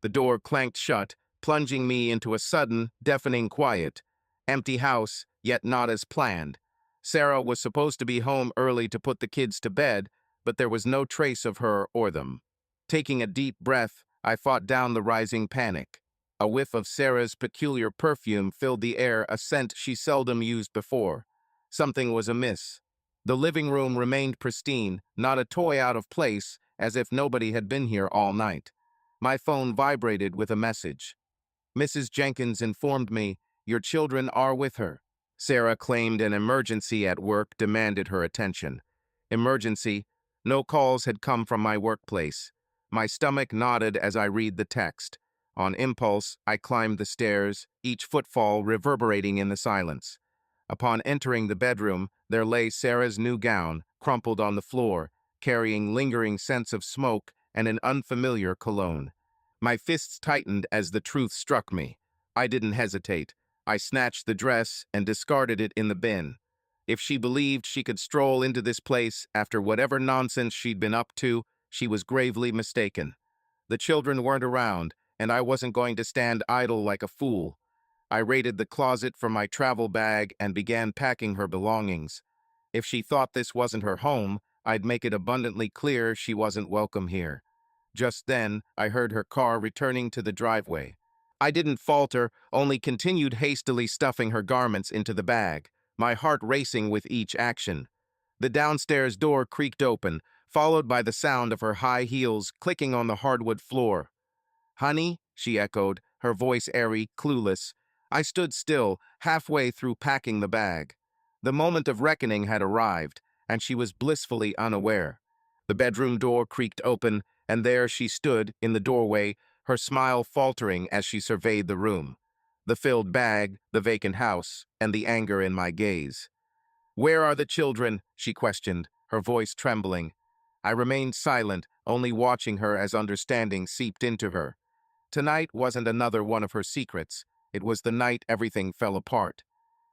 The door clanked shut, plunging me into a sudden, deafening quiet. Empty house, yet not as planned. Sarah was supposed to be home early to put the kids to bed, but there was no trace of her or them. Taking a deep breath, I fought down the rising panic. A whiff of Sarah's peculiar perfume filled the air, a scent she seldom used before. Something was amiss. The living room remained pristine, not a toy out of place, as if nobody had been here all night. My phone vibrated with a message. Mrs. Jenkins informed me, "Your children are with her." Sarah claimed an emergency at work demanded her attention. Emergency? No calls had come from my workplace. My stomach nodded as I read the text. On impulse, I climbed the stairs, each footfall reverberating in the silence. Upon entering the bedroom, there lay Sarah's new gown, crumpled on the floor, carrying lingering scents of smoke and an unfamiliar cologne. My fists tightened as the truth struck me. I didn't hesitate. I snatched the dress and discarded it in the bin. If she believed she could stroll into this place after whatever nonsense she'd been up to, she was gravely mistaken. The children weren't around, and I wasn't going to stand idle like a fool. I raided the closet for my travel bag and began packing her belongings. If she thought this wasn't her home, I'd make it abundantly clear she wasn't welcome here. Just then, I heard her car returning to the driveway. I didn't falter, only continued hastily stuffing her garments into the bag, my heart racing with each action. The downstairs door creaked open, followed by the sound of her high heels clicking on the hardwood floor. "Honey?" she echoed, her voice airy, clueless. I stood still, halfway through packing the bag. The moment of reckoning had arrived, and she was blissfully unaware. The bedroom door creaked open, and there she stood in the doorway, her smile faltering as she surveyed the room. The filled bag, the vacant house, and the anger in my gaze. "Where are the children?" she questioned, her voice trembling. I remained silent, only watching her as understanding seeped into her. Tonight wasn't another one of her secrets. It was the night everything fell apart.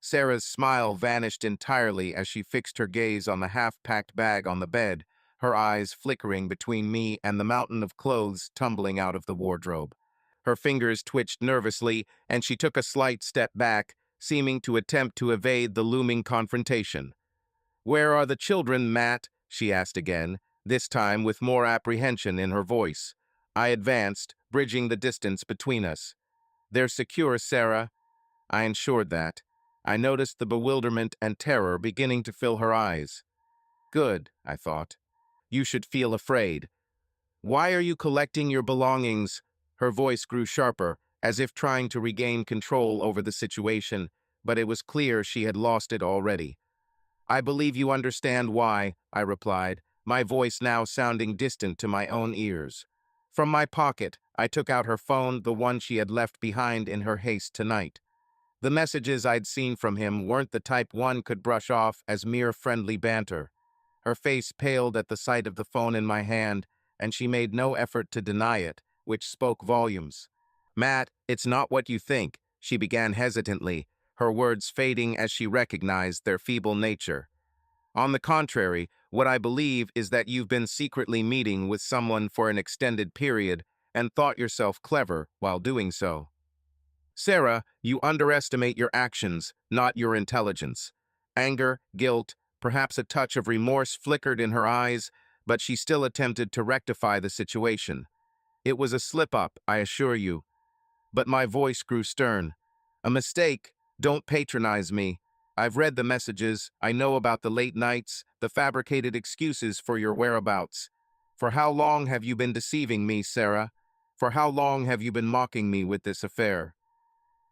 Sarah's smile vanished entirely as she fixed her gaze on the half-packed bag on the bed, her eyes flickering between me and the mountain of clothes tumbling out of the wardrobe. Her fingers twitched nervously, and she took a slight step back, seeming to attempt to evade the looming confrontation. "Where are the children, Matt?" she asked again, this time with more apprehension in her voice. I advanced, bridging the distance between us. "They're secure, Sarah." I ensured that. I noticed the bewilderment and terror beginning to fill her eyes. "Good," I thought. "You should feel afraid. Why are you collecting your belongings?" Her voice grew sharper, as if trying to regain control over the situation, but it was clear she had lost it already. "I believe you understand why," I replied, my voice now sounding distant to my own ears. From my pocket, I took out her phone, the one she had left behind in her haste tonight. The messages I'd seen from him weren't the type one could brush off as mere friendly banter. Her face paled at the sight of the phone in my hand, and she made no effort to deny it, which spoke volumes. "Matt, it's not what you think," she began hesitantly, her words fading as she recognized their feeble nature. "On the contrary, what I believe is that you've been secretly meeting with someone for an extended period and thought yourself clever while doing so. Sarah, you underestimate your actions, not your intelligence." Anger, guilt, perhaps a touch of remorse flickered in her eyes, but she still attempted to rectify the situation. "It was a slip-up, I assure you." But my voice grew stern. "A mistake. Don't patronize me. I've read the messages. I know about the late nights, the fabricated excuses for your whereabouts. For how long have you been deceiving me, Sarah? For how long have you been mocking me with this affair?"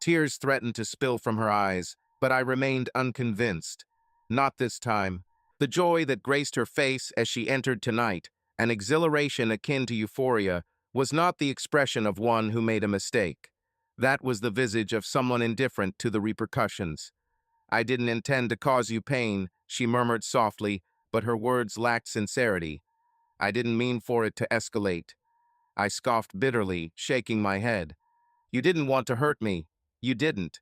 Tears threatened to spill from her eyes, but I remained unconvinced. Not this time. The joy that graced her face as she entered tonight, an exhilaration akin to euphoria, was not the expression of one who made a mistake. That was the visage of someone indifferent to the repercussions. "I didn't intend to cause you pain," she murmured softly, but her words lacked sincerity. "I didn't mean for it to escalate." I scoffed bitterly, shaking my head. "You didn't want to hurt me. You didn't.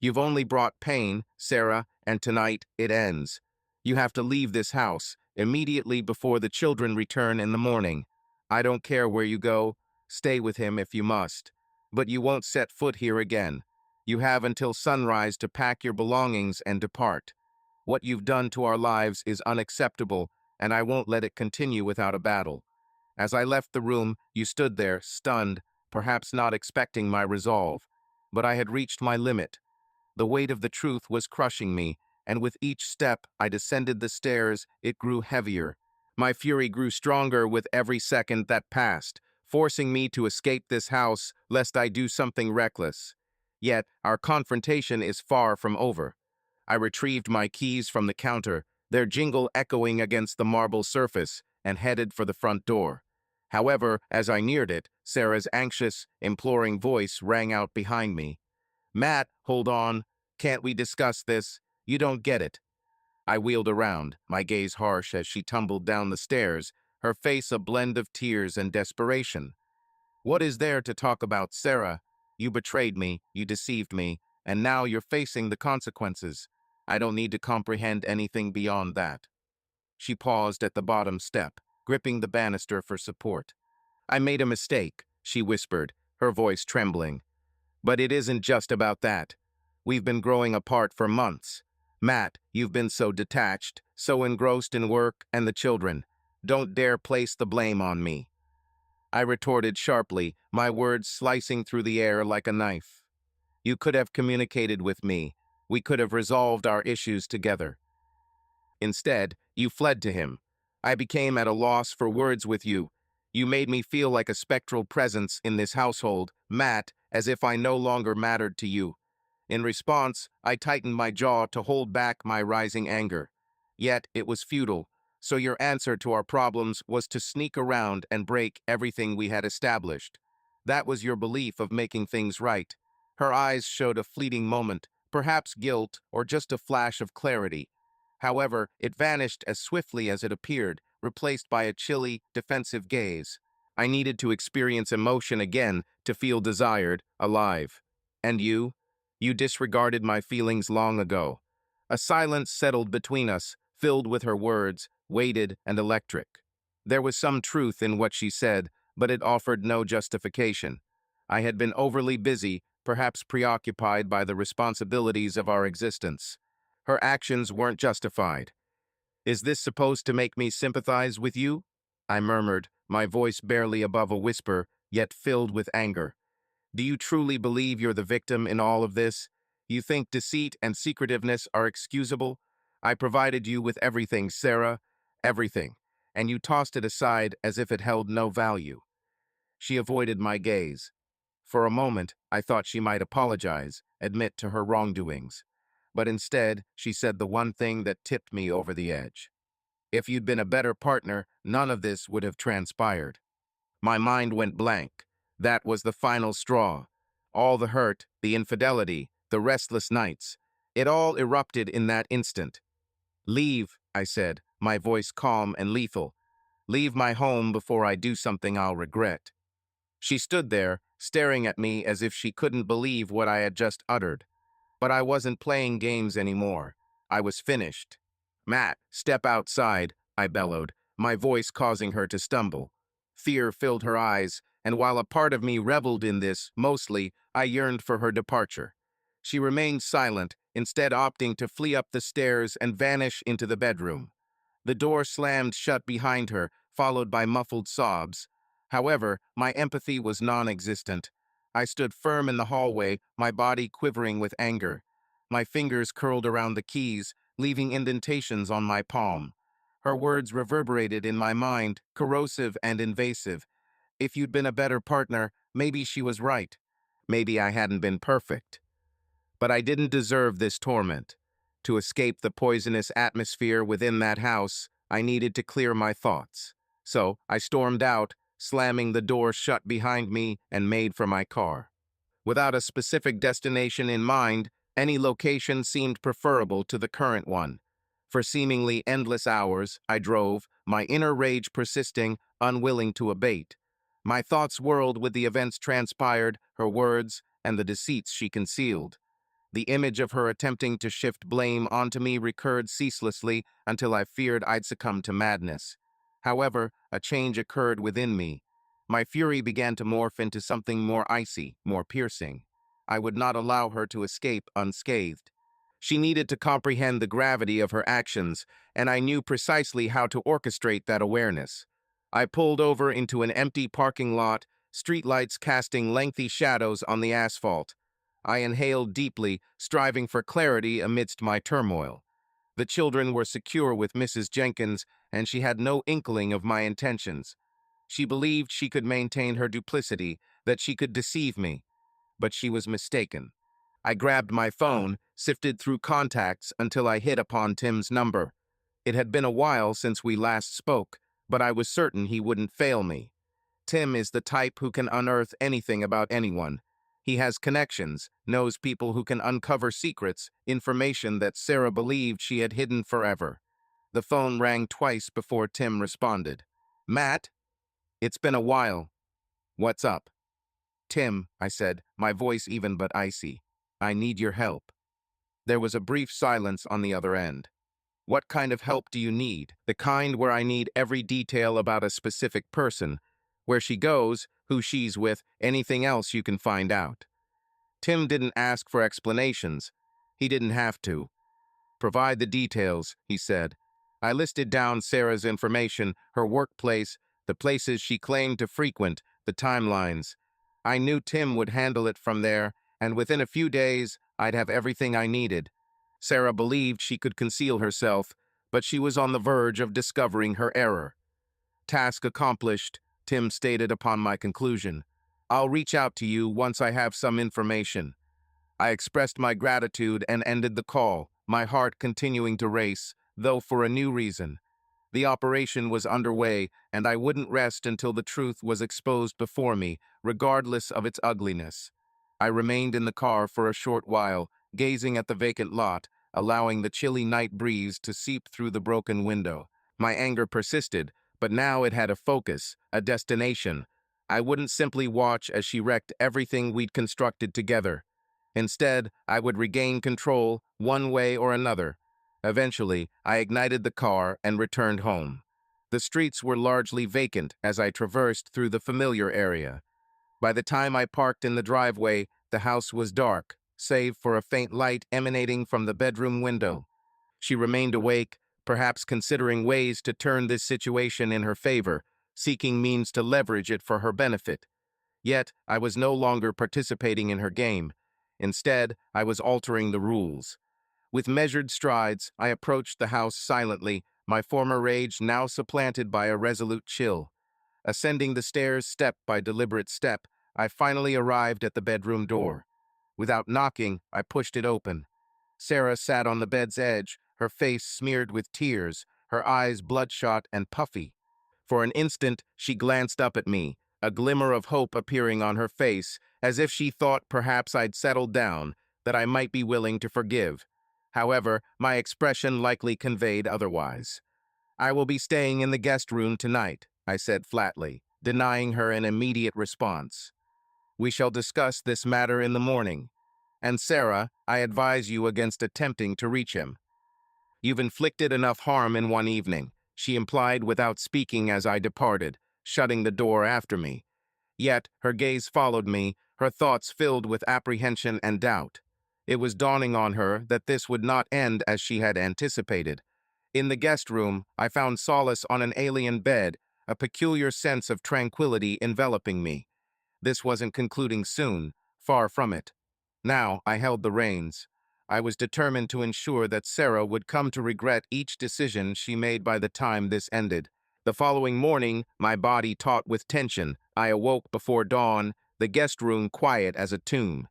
You've only brought pain, Sarah, and tonight it ends. You have to leave this house immediately before the children return in the morning. I don't care where you go. Stay with him if you must. But you won't set foot here again. You have until sunrise to pack your belongings and depart. What you've done to our lives is unacceptable, and I won't let it continue without a battle. As I left the room, you stood there, stunned, perhaps not expecting my resolve. But I had reached my limit. The weight of the truth was crushing me, and with each step I descended the stairs, it grew heavier. My fury grew stronger with every second that passed, forcing me to escape this house lest I do something reckless. Yet, our confrontation is far from over. I retrieved my keys from the counter, their jingle echoing against the marble surface, and headed for the front door. However, as I neared it, Sarah's anxious, imploring voice rang out behind me. "Matt, hold on. Can't we discuss this? You don't get it." I wheeled around, my gaze harsh as she tumbled down the stairs, her face a blend of tears and desperation. "What is there to talk about, Sarah? You betrayed me, you deceived me, and now you're facing the consequences. I don't need to comprehend anything beyond that." She paused at the bottom step, gripping the banister for support. "I made a mistake," she whispered, her voice trembling. "But it isn't just about that. We've been growing apart for months. Matt, you've been so detached, so engrossed in work and the children. Don't dare place the blame on me." I retorted sharply, my words slicing through the air like a knife. "You could have communicated with me. We could have resolved our issues together. Instead, you fled to him. I became at a loss for words with you. You made me feel like a spectral presence in this household, Matt, as if I no longer mattered to you. In response, I tightened my jaw to hold back my rising anger. Yet it was futile, so your answer to our problems was to sneak around and break everything we had established. That was your belief of making things right." Her eyes showed a fleeting moment, perhaps guilt or just a flash of clarity. However, it vanished as swiftly as it appeared, replaced by a chilly, defensive gaze. I needed to experience emotion again to feel desired, alive. "And you? You disregarded my feelings long ago." A silence settled between us, filled with her words, weighted and electric. There was some truth in what she said, but it offered no justification. I had been overly busy, perhaps preoccupied by the responsibilities of our existence. Her actions weren't justified. "Is this supposed to make me sympathize with you?" I murmured, my voice barely above a whisper, yet filled with anger. "Do you truly believe you're the victim in all of this? You think deceit and secretiveness are excusable? I provided you with everything, Sarah, everything, and you tossed it aside as if it held no value." She avoided my gaze. For a moment, I thought she might apologize, admit to her wrongdoings. But instead, she said the one thing that tipped me over the edge. "If you'd been a better partner, none of this would have transpired." My mind went blank. That was the final straw. All the hurt, the infidelity, the restless nights. It all erupted in that instant. "Leave," I said, my voice calm and lethal. "Leave my home before I do something I'll regret." She stood there, staring at me as if she couldn't believe what I had just uttered. But I wasn't playing games anymore. I was finished. "Matt, step outside," I bellowed, my voice causing her to stumble. Fear filled her eyes, and while a part of me reveled in this, mostly, I yearned for her departure. She remained silent, instead opting to flee up the stairs and vanish into the bedroom. The door slammed shut behind her, followed by muffled sobs. However, my empathy was non-existent. I stood firm in the hallway, my body quivering with anger. My fingers curled around the keys, leaving indentations on my palm. Her words reverberated in my mind, corrosive and invasive. If you'd been a better partner, maybe she was right. Maybe I hadn't been perfect. But I didn't deserve this torment. To escape the poisonous atmosphere within that house, I needed to clear my thoughts. So I stormed out, slamming the door shut behind me, and made for my car. Without a specific destination in mind, any location seemed preferable to the current one. For seemingly endless hours, I drove, my inner rage persisting, unwilling to abate. My thoughts whirled with the events transpired, her words, and the deceits she concealed. The image of her attempting to shift blame onto me recurred ceaselessly until I feared I'd succumb to madness. However, a change occurred within me. My fury began to morph into something more icy, more piercing. I would not allow her to escape unscathed. She needed to comprehend the gravity of her actions, and I knew precisely how to orchestrate that awareness. I pulled over into an empty parking lot, streetlights casting lengthy shadows on the asphalt. I inhaled deeply, striving for clarity amidst my turmoil. The children were secure with Mrs. Jenkins, and she had no inkling of my intentions. She believed she could maintain her duplicity, that she could deceive me, but she was mistaken. I grabbed my phone, sifted through contacts until I hit upon Tim's number. It had been a while since we last spoke, but I was certain he wouldn't fail me. Tim is the type who can unearth anything about anyone. He has connections, knows people who can uncover secrets, information that Sarah believed she had hidden forever. The phone rang twice before Tim responded. "Matt? It's been a while. What's up?" "Tim," I said, my voice even but icy. "I need your help." There was a brief silence on the other end. "What kind of help do you need?" "The kind where I need every detail about a specific person. Where she goes, who she's with, anything else you can find out." Tim didn't ask for explanations. He didn't have to. "Provide the details," he said. I listed down Sarah's information, her workplace, the places she claimed to frequent, the timelines. I knew Tim would handle it from there, and within a few days, I'd have everything I needed. Sarah believed she could conceal herself, but she was on the verge of discovering her error. "Task accomplished," Tim stated upon my conclusion. "I'll reach out to you once I have some information." I expressed my gratitude and ended the call, my heart continuing to race, though for a new reason. The operation was underway, and I wouldn't rest until the truth was exposed before me, regardless of its ugliness. I remained in the car for a short while, gazing at the vacant lot, allowing the chilly night breeze to seep through the broken window. My anger persisted, but now it had a focus, a destination. I wouldn't simply watch as she wrecked everything we'd constructed together. Instead, I would regain control, one way or another. Eventually, I ignited the car and returned home. The streets were largely vacant as I traversed through the familiar area. By the time I parked in the driveway, the house was dark, save for a faint light emanating from the bedroom window. She remained awake, perhaps considering ways to turn this situation in her favor, seeking means to leverage it for her benefit. Yet, I was no longer participating in her game. Instead, I was altering the rules. With measured strides, I approached the house silently, my former rage now supplanted by a resolute chill. Ascending the stairs step by deliberate step, I finally arrived at the bedroom door. Without knocking, I pushed it open. Sarah sat on the bed's edge, her face smeared with tears, her eyes bloodshot and puffy. For an instant, she glanced up at me, a glimmer of hope appearing on her face, as if she thought perhaps I'd settled down, that I might be willing to forgive. However, my expression likely conveyed otherwise. "I will be staying in the guest room tonight," I said flatly, denying her an immediate response. "We shall discuss this matter in the morning. And Sarah, I advise you against attempting to reach him. You've inflicted enough harm in one evening," she implied without speaking as I departed, shutting the door after me. Yet her gaze followed me, her thoughts filled with apprehension and doubt. It was dawning on her that this would not end as she had anticipated. In the guest room, I found solace on an alien bed, a peculiar sense of tranquility enveloping me. This wasn't concluding soon, far from it. Now I held the reins. I was determined to ensure that Sarah would come to regret each decision she made by the time this ended. The following morning, my body taut with tension, I awoke before dawn, the guest room quiet as a tomb.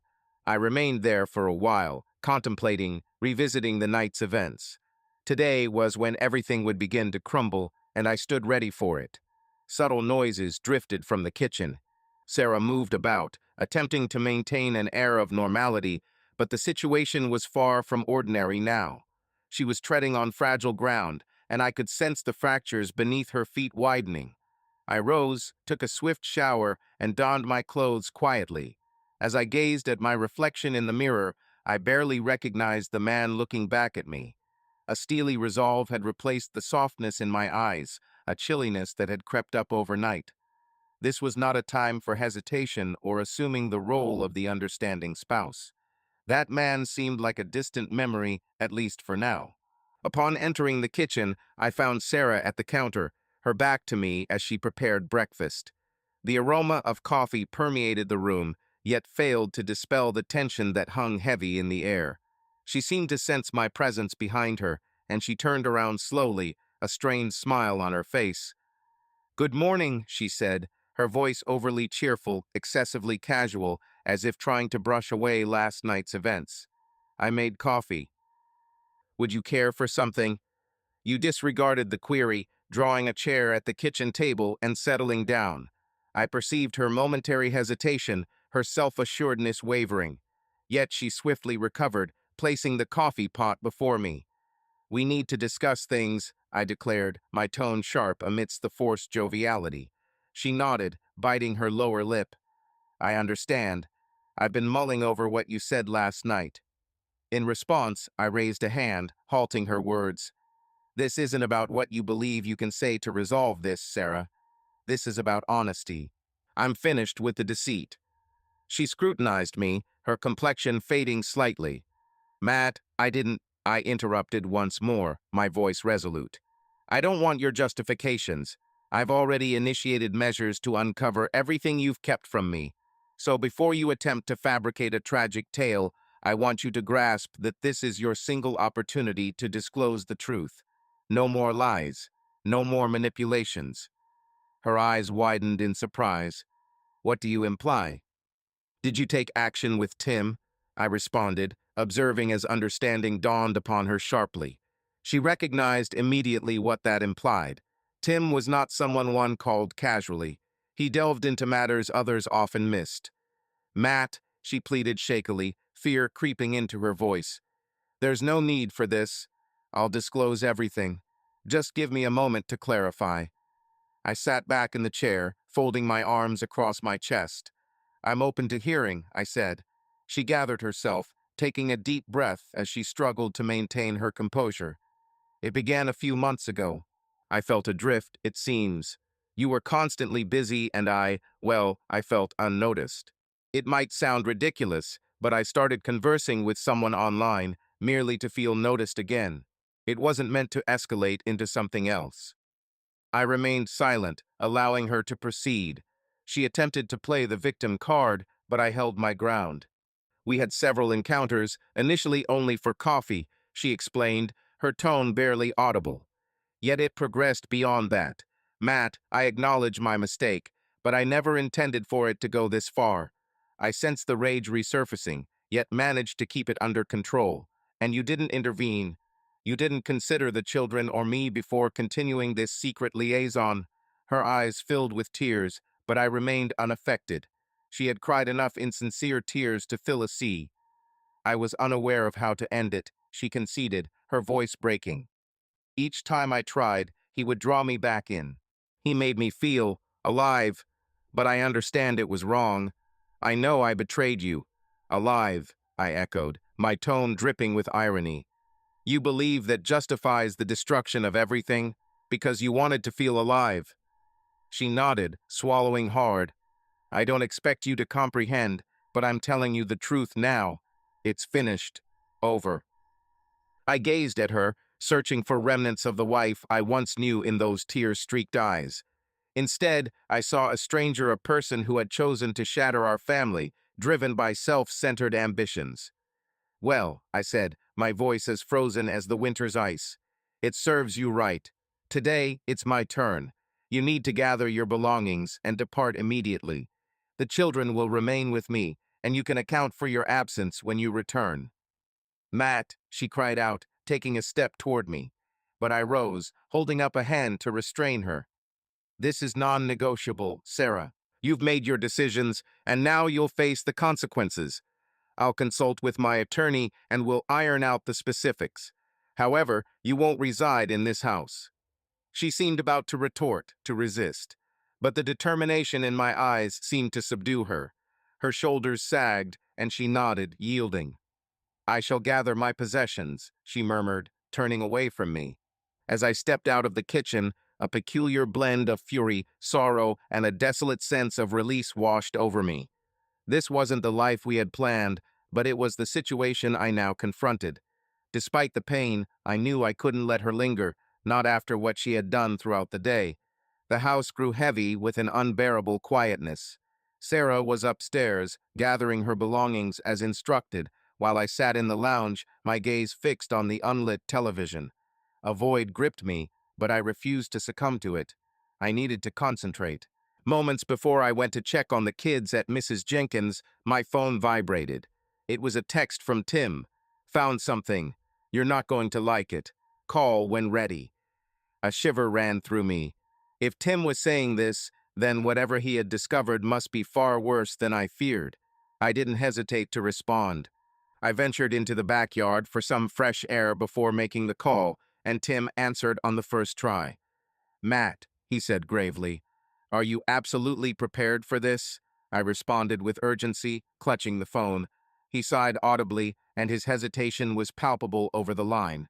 I remained there for a while, contemplating, revisiting the night's events. Today was when everything would begin to crumble, and I stood ready for it. Subtle noises drifted from the kitchen. Sarah moved about, attempting to maintain an air of normality, but the situation was far from ordinary now. She was treading on fragile ground, and I could sense the fractures beneath her feet widening. I rose, took a swift shower, and donned my clothes quietly. As I gazed at my reflection in the mirror, I barely recognized the man looking back at me. A steely resolve had replaced the softness in my eyes, a chilliness that had crept up overnight. This was not a time for hesitation or assuming the role of the understanding spouse. That man seemed like a distant memory, at least for now. Upon entering the kitchen, I found Sarah at the counter, her back to me as she prepared breakfast. The aroma of coffee permeated the room, yet failed to dispel the tension that hung heavy in the air. She seemed to sense my presence behind her, and she turned around slowly, a strained smile on her face. "Good morning," she said, her voice overly cheerful, excessively casual, as if trying to brush away last night's events. "I made coffee. Would you care for something?" You disregarded the query, drawing a chair at the kitchen table and settling down. I perceived her momentary hesitation, her self-assuredness wavering. Yet she swiftly recovered, placing the coffee pot before me. "We need to discuss things," I declared, my tone sharp amidst the forced joviality. She nodded, biting her lower lip. "I understand. I've been mulling over what you said last night." In response, I raised a hand, halting her words. "This isn't about what you believe you can say to resolve this, Sarah. This is about honesty. I'm finished with the deceit." She scrutinized me, her complexion fading slightly. "Matt, I interrupted once more, my voice resolute. "I don't want your justifications. I've already initiated measures to uncover everything you've kept from me. So before you attempt to fabricate a tragic tale, I want you to grasp that this is your single opportunity to disclose the truth. No more lies. No more manipulations." Her eyes widened in surprise. "What do you imply?" "Did you take action with Tim?" I responded, observing as understanding dawned upon her sharply. She recognized immediately what that implied. Tim was not someone one called casually. He delved into matters others often missed. "Matt," she pleaded shakily, fear creeping into her voice. "There's no need for this. I'll disclose everything. Just give me a moment to clarify." I sat back in the chair, folding my arms across my chest. "I'm open to hearing," I said. She gathered herself, taking a deep breath as she struggled to maintain her composure. "It began a few months ago. I felt adrift, it seems. You were constantly busy and I felt unnoticed. It might sound ridiculous, but I started conversing with someone online merely to feel noticed again. It wasn't meant to escalate into something else." I remained silent, allowing her to proceed. She attempted to play the victim card, but I held my ground. "We had several encounters, initially only for coffee," she explained, her tone barely audible. "Yet it progressed beyond that. Matt, I acknowledge my mistake, but I never intended for it to go this far. I sensed the rage resurfacing, yet managed to keep it under control. And you didn't intervene. You didn't consider the children or me before continuing this secret liaison." Her eyes filled with tears, but I remained unaffected. She had cried enough insincere tears to fill a sea. "I was unaware of how to end it," she conceded, her voice breaking. "Each time I tried, he would draw me back in. He made me feel alive, but I understand it was wrong. I know I betrayed you." "Alive," I echoed, my tone dripping with irony. "You believe that justifies the destruction of everything because you wanted to feel alive." She nodded, swallowing hard. "I don't expect you to comprehend, but I'm telling you the truth now. It's finished. Over." I gazed at her, searching for remnants of the wife I once knew in those tear-streaked eyes. Instead, I saw a stranger, a person who had chosen to shatter our family, driven by self-centered ambitions. "Well," I said, my voice as frozen as the winter's ice, "it serves you right. Today, it's my turn. You need to gather your belongings and depart immediately. The children will remain with me, and you can account for your absence when you return." "Matt," she cried out, taking a step toward me. But I rose, holding up a hand to restrain her. "This is non-negotiable, Sarah. You've made your decisions, and now you'll face the consequences. I'll consult with my attorney and we'll iron out the specifics. However, you won't reside in this house." She seemed about to retort, to resist. But the determination in my eyes seemed to subdue her. Her shoulders sagged, and she nodded, yielding. "I shall gather my possessions," she murmured, turning away from me. As I stepped out of the kitchen, A peculiar blend of fury, sorrow, and a desolate sense of release washed over me. This wasn't the life we had planned, but it was the situation I now confronted. Despite the pain, I knew I couldn't let her linger, not after what she had done throughout the day. The house grew heavy with an unbearable quietness. Sarah was upstairs, gathering her belongings as instructed, while I sat in the lounge, my gaze fixed on the unlit television. A void gripped me, but I refused to succumb to it. I needed to concentrate. Moments before I went to check on the kids at Mrs. Jenkins, my phone vibrated. It was a text from Tim. "Found something. You're not going to like it. Call when ready." A shiver ran through me. If Tim was saying this, then whatever he had discovered must be far worse than I feared. I didn't hesitate to respond. I ventured into the backyard for some fresh air before making the call, and Tim answered on the first try. "Matt," he said gravely, "are you absolutely prepared for this?" I responded with urgency, clutching the phone. He sighed audibly, and his hesitation was palpable over the line.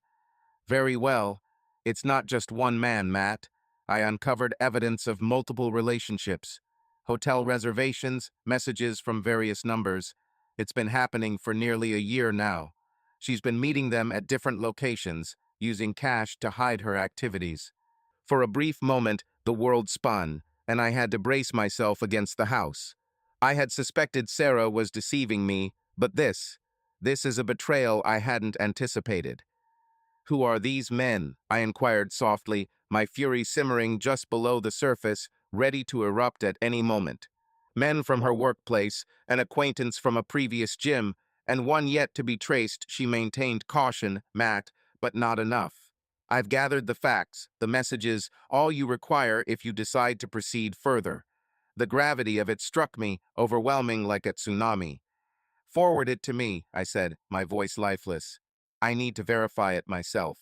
"Very well. It's not just one man, Matt. I uncovered evidence of multiple relationships. Hotel reservations, messages from various numbers. It's been happening for nearly a year now. She's been meeting them at different locations, using cash to hide her activities." For a brief moment, the world spun, and I had to brace myself against the house. I had suspected Sarah was deceiving me, but this is a betrayal I hadn't anticipated. "Who are these men?" I inquired softly, my fury simmering just below the surface, ready to erupt at any moment. "Men from her workplace, an acquaintance from a previous gym, and one yet to be traced," she maintained caution, "Matt, but not enough. I've gathered the facts, the messages, all you require if you decide to proceed further." The gravity of it struck me, overwhelming like a tsunami. "Forward it to me," I said, my voice lifeless. "I need to verify it myself."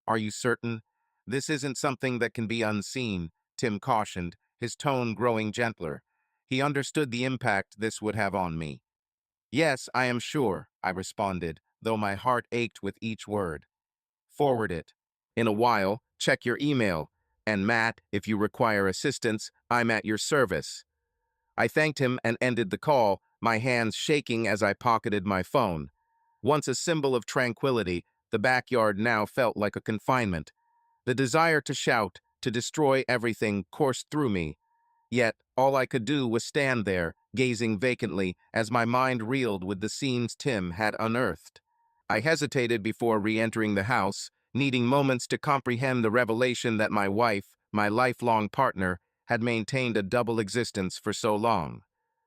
"Are you certain? This isn't something that can be unseen," Tim cautioned, his tone growing gentler. He understood the impact this would have on me. "Yes, I am sure," I responded, though my heart ached with each word. "Forward it. In a while, check your email. And Matt, if you require assistance, I'm at your service." I thanked him and ended the call, my hands shaking as I pocketed my phone. Once a symbol of tranquility, the backyard now felt like a confinement. The desire to shout, to destroy everything, coursed through me. Yet, all I could do was stand there, gazing vacantly, as my mind reeled with the scenes Tim had unearthed. I hesitated before re-entering the house, needing moments to comprehend the revelation that my wife, my lifelong partner, had maintained a double existence for so long.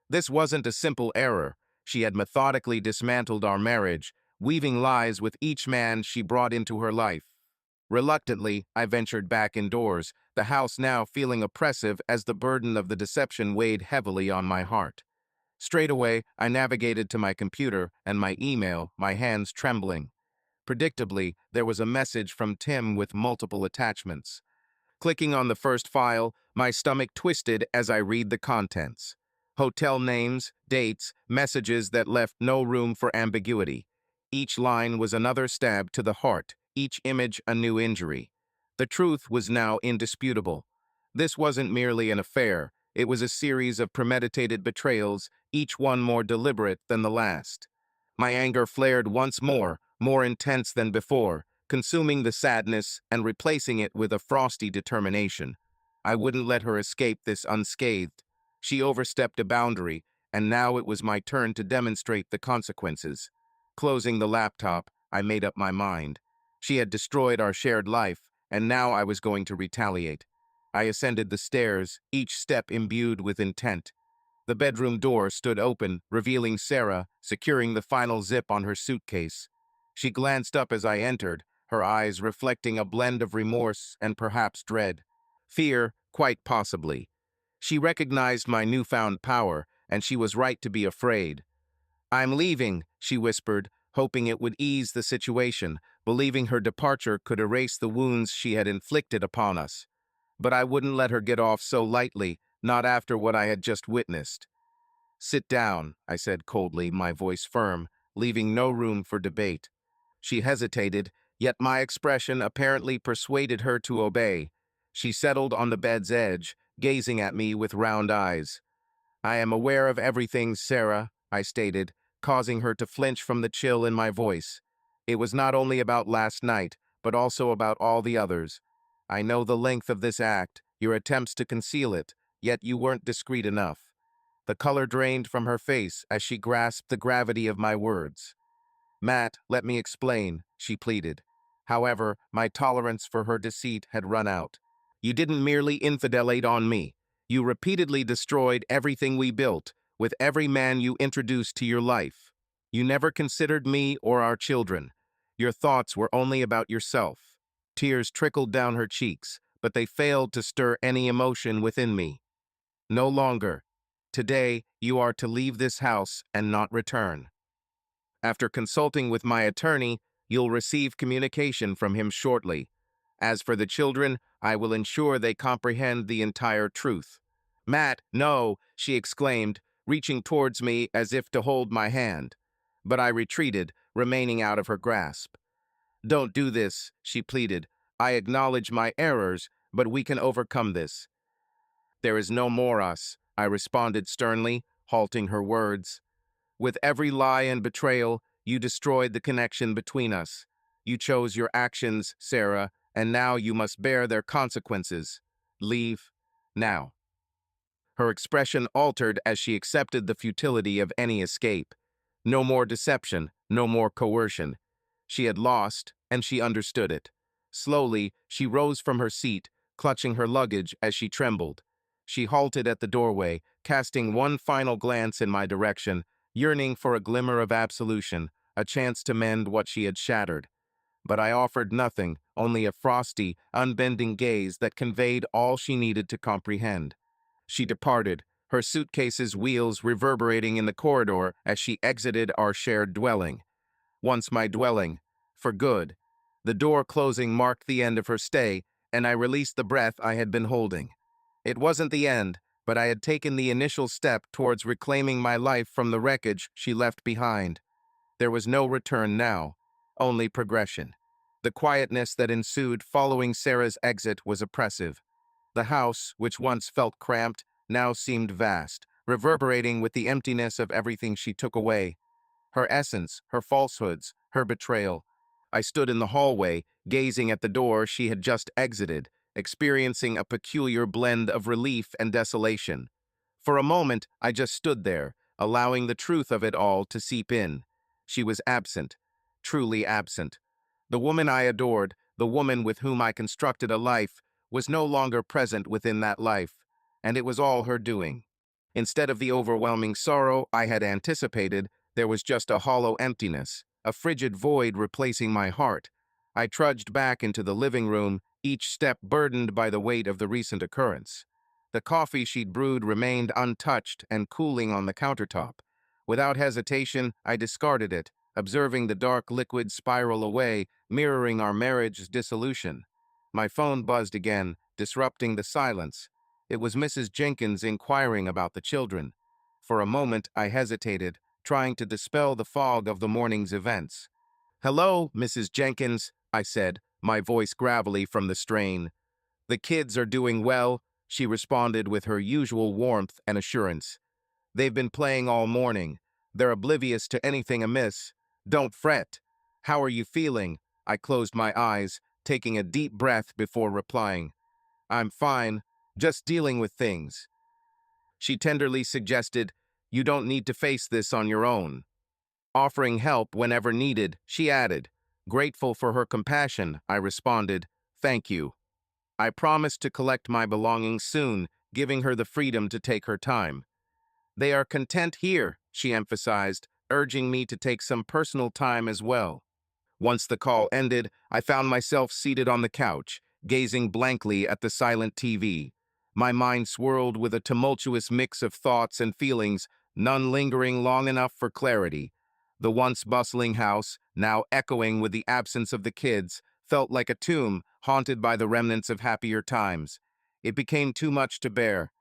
This wasn't a simple error. She had methodically dismantled our marriage, weaving lies with each man she brought into her life. Reluctantly, I ventured back indoors, the house now feeling oppressive as the burden of the deception weighed heavily on my heart. Straight away, I navigated to my computer and my email, my hands trembling. Predictably, there was a message from Tim with multiple attachments. Clicking on the first file, my stomach twisted as I read the contents. Hotel names, dates, messages that left no room for ambiguity. Each line was another stab to the heart, each image a new injury. The truth was now indisputable. This wasn't merely an affair, it was a series of premeditated betrayals, each one more deliberate than the last. My anger flared once more intense than before, consuming the sadness and replacing it with a frosty determination. I wouldn't let her escape this unscathed. She overstepped a boundary, and now it was my turn to demonstrate the consequences. Closing the laptop, I made up my mind. She had destroyed our shared life, and now I was going to retaliate. I ascended the stairs, each step imbued with intent. The bedroom door stood open, revealing Sarah, securing the final zip on her suitcase. She glanced up as I entered, her eyes reflecting a blend of remorse and perhaps dread. Fear, quite possibly. She recognized my newfound power, and she was right to be afraid. "I'm leaving," she whispered, hoping it would ease the situation, believing her departure could erase the wounds she had inflicted upon us. But I wouldn't let her get off so lightly, not after what I had just witnessed. "Sit down," I said coldly, my voice firm, leaving no room for debate. She hesitated, yet my expression apparently persuaded her to obey. She settled on the bed's edge, gazing at me with round eyes. "I am aware of everything, Sarah," I stated, causing her to flinch from the chill in my voice. It was not only about last night, but also about all the others. I know the length of this act, your attempts to conceal it, yet you weren't discreet enough. The color drained from her face as she grasped the gravity of my words. "Matt, let me explain," she pleaded. However, my tolerance for her deceit had run out. "You didn't merely infidelate on me. You repeatedly destroyed everything we built, with every man you introduced to your life. You never considered me or our children. Your thoughts were only about yourself." Tears trickled down her cheeks, but they failed to stir any emotion within me. "No longer. Today, you are to leave this house and not return. After consulting with my attorney, you'll receive communication from him shortly. As for the children, I will ensure they comprehend the entire truth." "Matt, no," she exclaimed, reaching towards me as if to hold my hand. But I retreated, remaining out of her grasp. "Don't do this," she pleaded. "I acknowledge my errors, but we can overcome this." "There is no more us," I responded sternly, halting her words. "With every lie and betrayal, you destroyed the connection between us. You chose your actions, Sarah, and now you must bear their consequences. Leave now." Her expression altered as she accepted the futility of any escape. No more deception, no more coercion. She had lost, and she understood it. Slowly, she rose from her seat, clutching her luggage as she trembled. She halted at the doorway, casting one final glance in my direction, yearning for a glimmer of absolution, a chance to mend what she had shattered. But I offered nothing, only a frosty, unbending gaze that conveyed all she needed to comprehend. She departed, her suitcase's wheels reverberating in the corridor as she exited our shared dwelling. Once my dwelling, for good. The door closing marked the end of her stay, and I released the breath I had been holding. It wasn't the end, but I had taken the initial step towards reclaiming my life from the wreckage she left behind. There was no return now, only progression. The quietness that ensued following Sarah's exit was oppressive. The house, which once felt cramped, now seemed vast, reverberating with the emptiness of everything she took away. Her essence, her falsehoods, her betrayal. I stood in the hallway, gazing at the door she had just exited, experiencing a peculiar blend of relief and desolation. For a moment, I just stood there, allowing the truth of it all to seep in. She was absent, truly absent. The woman I adored, the woman with whom I constructed a life, was no longer present within that life, and it was all her doing. Instead of the overwhelming sorrow I had anticipated, there was just a hollow emptiness, a frigid void replacing my heart. I trudged back into the living room, each step burdened by the weight of the recent occurrence. The coffee she'd brewed remained untouched and cooling on the countertop. Without hesitation, I discarded it, observing the dark liquid spiral away, mirroring our marriage's dissolution. My phone buzzed again, disrupting the silence. It was Mrs. Jenkins inquiring about the children. For a moment, I hesitated, trying to dispel the fog of the morning's events. "Hello, Mrs. Jenkins," I said, my voice gravelly from the strain. "The kids are doing well," she responded with her usual warmth and assurance. "They've been playing all morning. They're oblivious to anything amiss. Don't fret. How are you feeling?" I closed my eyes, taking a deep breath before replying. "I'm fine, just dealing with things." She tenderly suggested, "You don't need to face this on your own." Offering help whenever needed, she added. Grateful for her compassion, I responded, "Thank you." I promised to collect my belongings soon, giving her the freedom to take her time. "They are content here," she emphasized, urging me to take some personal time as well. Once the call ended, I found myself seated on the couch, gazing blankly at the silent TV. My mind swirled with a tumultuous mix of thoughts and feelings, none lingering long enough for clarity. The once bustling house, now echoing with the absence of the kids, felt like a tomb haunted by the remnants of happier times. It became too much to bear.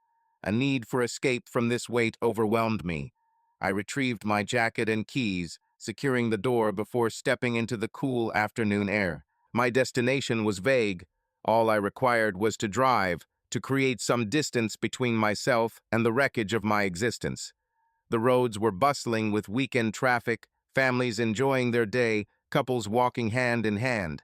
A need for escape from this weight overwhelmed me. I retrieved my jacket and keys, securing the door before stepping into the cool afternoon air. My destination was vague, All I required was to drive, to create some distance between myself and the wreckage of my existence. The roads were bustling with weekend traffic, families enjoying their day, couples walking hand in hand.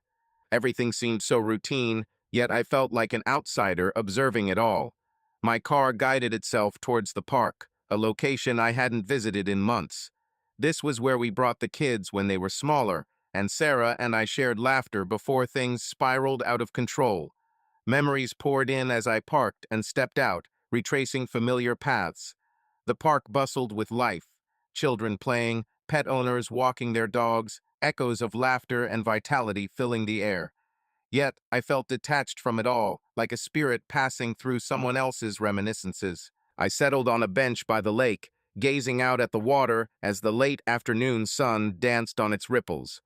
Everything seemed so routine, yet I felt like an outsider observing it all. My car guided itself towards the park, a location I hadn't visited in months. This was where we brought the kids when they were smaller, and Sarah and I shared laughter before things spiraled out of control. Memories poured in as I parked and stepped out, retracing familiar paths. The park bustled with life, children playing, pet owners walking their dogs, echoes of laughter and vitality filling the air. Yet I felt detached from it all, like a spirit passing through someone else's reminiscences. I settled on a bench by the lake, gazing out at the water as the late afternoon sun danced on its ripples.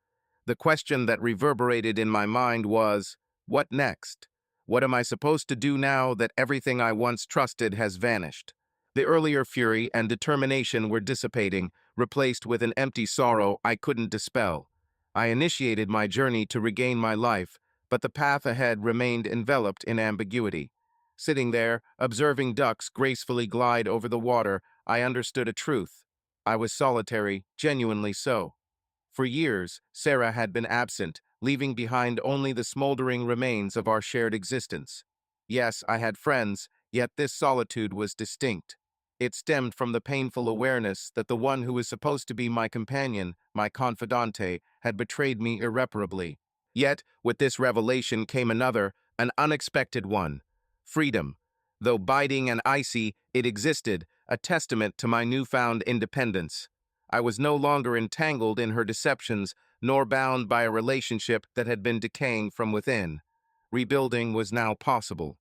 The question that reverberated in my mind was, what next? What am I supposed to do now that everything I once trusted has vanished? The earlier fury and determination were dissipating, replaced with an empty sorrow I couldn't dispel. I initiated my journey to regain my life, but the path ahead remained enveloped in ambiguity. Sitting there, observing ducks gracefully glide over the water, I understood a truth. I was solitary, genuinely so. For years, Sarah had been absent, leaving behind only the smoldering remains of our shared existence. Yes, I had friends, yet this solitude was distinct. It stemmed from the painful awareness that the one who was supposed to be my companion, my confidante, had betrayed me irreparably. Yet, with this revelation came another, an unexpected one. Freedom. Though biting and icy, it existed, a testament to my newfound independence. I was no longer entangled in her deceptions, nor bound by a relationship that had been decaying from within. Rebuilding was now possible.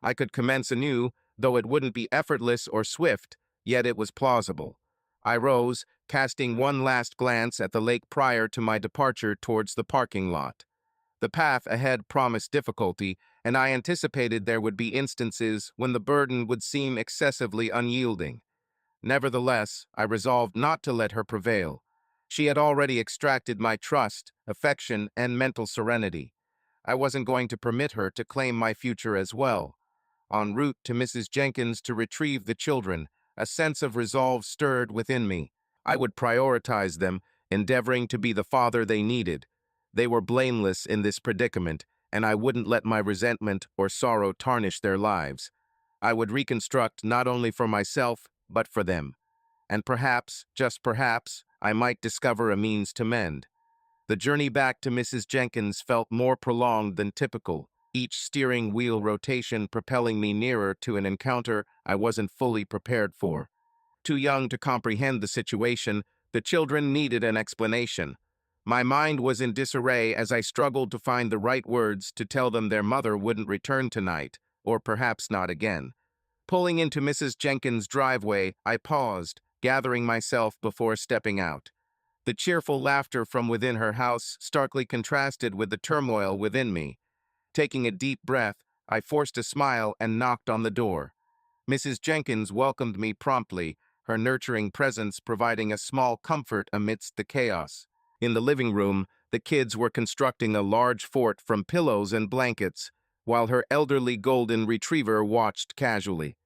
I could commence anew, though it wouldn't be effortless or swift, yet it was plausible. I rose, casting one last glance at the lake prior to my departure towards the parking lot. The path ahead promised difficulty, and I anticipated there would be instances when the burden would seem excessively unyielding. Nevertheless, I resolved not to let her prevail. She had already extracted my trust, affection, and mental serenity. I wasn't going to permit her to claim my future as well. En route to Mrs. Jenkins to retrieve the children, a sense of resolve stirred within me. I would prioritize them, endeavoring to be the father they needed. They were blameless in this predicament, and I wouldn't let my resentment or sorrow tarnish their lives. I would reconstruct not only for myself, but for them. And perhaps, just perhaps, I might discover a means to mend. The journey back to Mrs. Jenkins felt more prolonged than typical, each steering wheel rotation propelling me nearer to an encounter I wasn't fully prepared for. Too young to comprehend the situation, the children needed an explanation. My mind was in disarray as I struggled to find the right words to tell them their mother wouldn't return tonight, or perhaps not again. Pulling into Mrs. Jenkins' driveway, I paused, gathering myself before stepping out. The cheerful laughter from within her house starkly contrasted with the turmoil within me. Taking a deep breath, I forced a smile and knocked on the door. Mrs. Jenkins welcomed me promptly, her nurturing presence providing a small comfort amidst the chaos. In the living room, the kids were constructing a large fort from pillows and blankets, while her elderly golden retriever watched casually.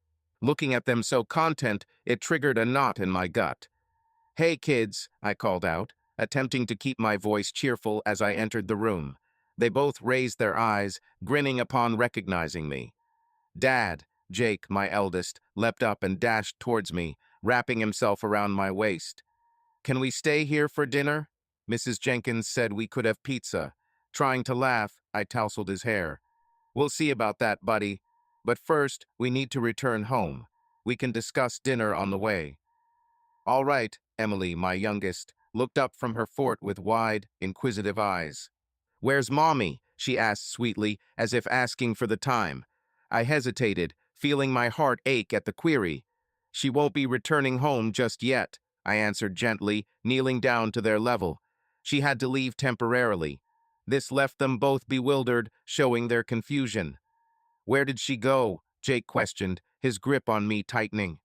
Looking at them so content, it triggered a knot in my gut. "Hey, kids," I called out, attempting to keep my voice cheerful as I entered the room. They both raised their eyes, grinning upon recognizing me. "Dad," Jake, my eldest, leapt up and dashed towards me, wrapping himself around my waist. "Can we stay here for dinner?" Mrs. Jenkins said we could have pizza. Trying to laugh, I tousled his hair. "We'll see about that, buddy. But first, we need to return home. We can discuss dinner on the way." "All right," Emily, my youngest, looked up from her fort with wide, inquisitive eyes. "Where's Mommy?" she asked sweetly, as if asking for the time. I hesitated, feeling my heart ache at the query. "She won't be returning home just yet," I answered gently, kneeling down to their level. "She had to leave temporarily." This left them both bewildered, showing their confusion. "Where did she go?" Jake questioned, his grip on me tightening.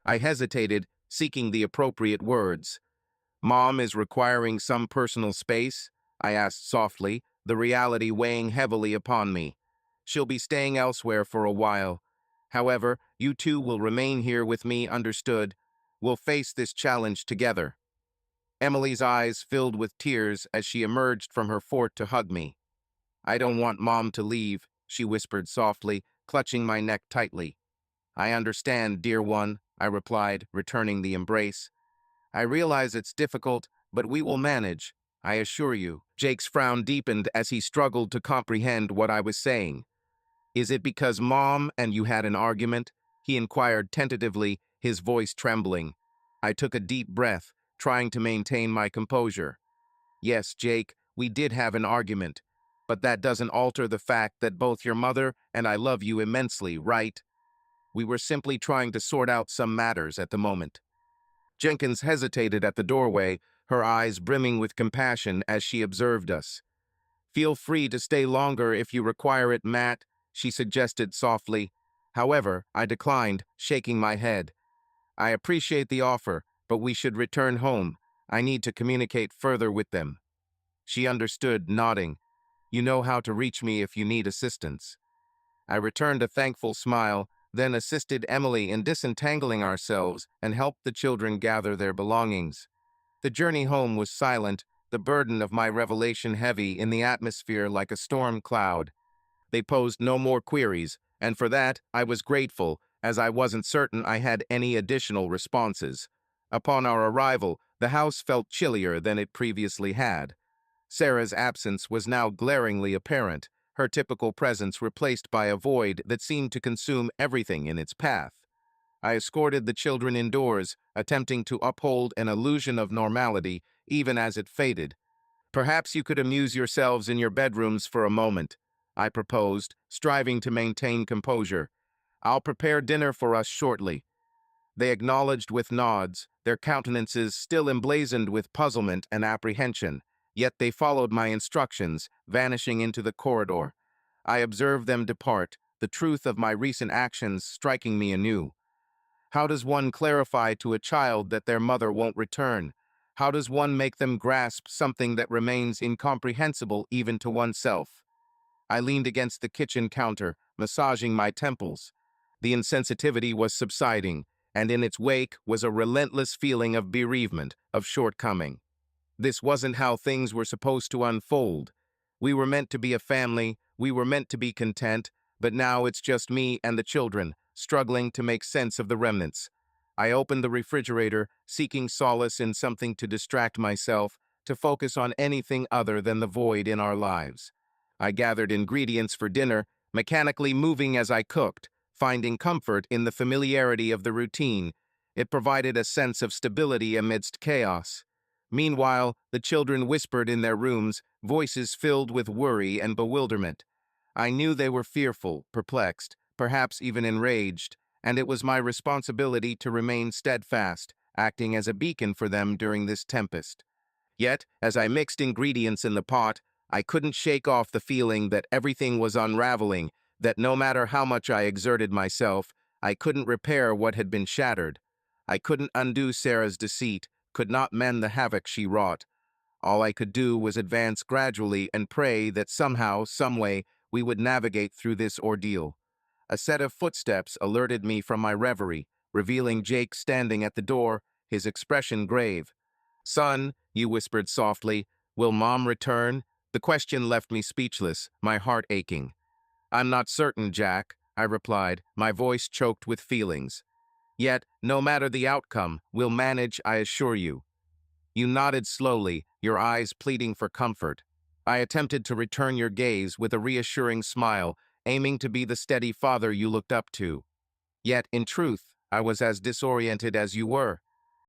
I hesitated, seeking the appropriate words. "Mom is requiring some personal space?" I asked softly, the reality weighing heavily upon me. She'll be staying elsewhere for a while. However, you two will remain here with me, understood? We'll face this challenge together." Emily's eyes filled with tears as she emerged from her fort to hug me. "I don't want Mom to leave," she whispered softly, clutching my neck tightly. "I understand, dear one," I replied, returning the embrace. "I realize it's difficult, but we will manage, I assure you." Jake's frown deepened as he struggled to comprehend what I was saying. "Is it because Mom and you had an argument?" he inquired tentatively, his voice trembling. I took a deep breath, trying to maintain my composure. "Yes, Jake, we did have an argument, but that doesn't alter the fact that both your mother and I love you immensely, right? We were simply trying to sort out some matters at the moment." Jenkins hesitated at the doorway, her eyes brimming with compassion as she observed us. "Feel free to stay longer if you require it, Matt," she suggested softly. However, I declined, shaking my head. "I appreciate the offer, but we should return home. I need to communicate further with them." She understood, nodding. "You know how to reach me if you need assistance." I returned a thankful smile, then assisted Emily in disentangling ourselves and helped the children gather their belongings. The journey home was silent, the burden of my revelation heavy in the atmosphere like a storm cloud. They posed no more queries, and for that I was grateful, as I wasn't certain I had any additional responses. Upon our arrival, the house felt chillier than it previously had. Sarah's absence was now glaringly apparent, her typical presence replaced by a void that seemed to consume everything in its path. I escorted the children indoors, attempting to uphold an illusion of normality, even as it faded. "Perhaps you could amuse yourselves in your bedrooms for a moment," I proposed, striving to maintain composure. "I'll prepare dinner for us shortly." They acknowledged with nods, their countenances still emblazoned with puzzlement and apprehension, yet they followed my instructions, vanishing into the corridor. I observed them depart, the truth of my recent actions striking me anew. How does one clarify to a child that their mother won't return? How does one make them grasp something that remains incomprehensible even to oneself? I leaned against the kitchen counter, massaging my temples. The insensitivity was subsiding, and in its wake was a relentless feeling of bereavement, of shortcoming. This wasn't how things were supposed to unfold. We were meant to be a family, we were meant to be content, but now it's just me and the children, struggling to make sense of the remnants. I opened the refrigerator, seeking solace in something to distract myself, to focus on anything other than the void in our lives. I gathered ingredients for dinner, mechanically moving as I cooked, finding comfort in the familiarity of the routine. It provided a sense of stability amidst chaos. Meanwhile, the children whispered in their rooms, voices filled with worry and bewilderment. I knew they were fearful, perplexed, perhaps even enraged, and it was my responsibility to remain steadfast, acting as a beacon for them during this tempest. Yet, as I mixed ingredients in the pot, I couldn't shake off the feeling that everything was unraveling, that no matter how much I exerted myself, I couldn't repair what had been shattered. I couldn't undo Sarah's deceit, could not mend the havoc she wrought. All I could do was advance gradually and pray that somehow, someway, we would navigate through this ordeal. A set of footsteps alerted me from my reverie, revealing Jake standing at the door, his expression grave. "Son," you whispered softly, "will Mom return?" The question left me speechless, my heart aching. "I'm not certain, Jack," I replied, my voice choked with feelings. "Yet, no matter the outcome, we'll manage, I assure you." You nodded slowly, your eyes pleading for comfort. I attempted to return your gaze with a reassuring smile, aiming to be the steady father you looked up to. Yet, in truth, I was as disoriented as you were.